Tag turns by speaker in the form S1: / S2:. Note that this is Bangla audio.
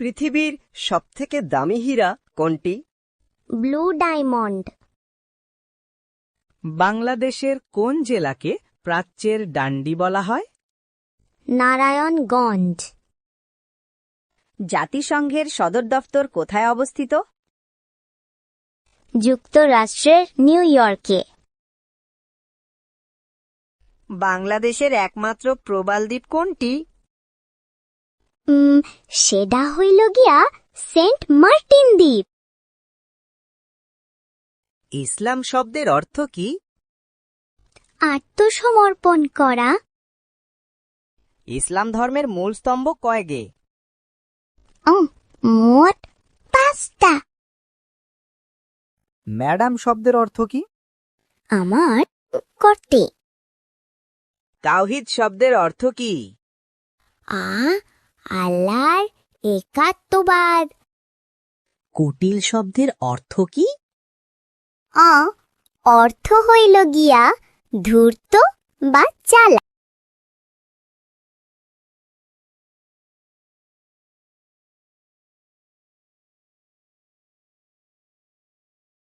S1: পৃথিবীর সবথেকে দামি হীরা কোনটি?
S2: Blue diamond.
S3: বাংলাদেশের কোন জেলাকে প্রাচ্যের ডান্ডি বলা হয়?
S2: নারায়ণগঞ্জ।
S4: জাতিসংঘের সদর দফতর কোথায় অবস্থিত?
S2: যুক্তরাষ্ট্রের নিউ ইয়র্কে।
S4: বাংলাদেশের একমাত্র প্রবাল দ্বীপ কোনটি?
S2: সেটা হইল গিয়া সেন্ট মার্টিন দ্বীপ।
S1: ইসলাম শব্দের অর্থ কি?
S2: আত্মসমর্পণ করা।
S4: ইসলাম ধর্মের মূল স্তম্ভ কয়গে?
S2: মোট 5টা।
S3: ম্যাডাম শব্দের অর্থ কি?
S2: আমার করতে।
S1: তাওহীদ শব্দের অর্থ কি?
S2: আল্লাহর একাত্মবাদ।
S4: কুটিল শব্দের অর্থ কি?
S2: অর্থ হইল গিয়া ধূর্ত বা চালাক।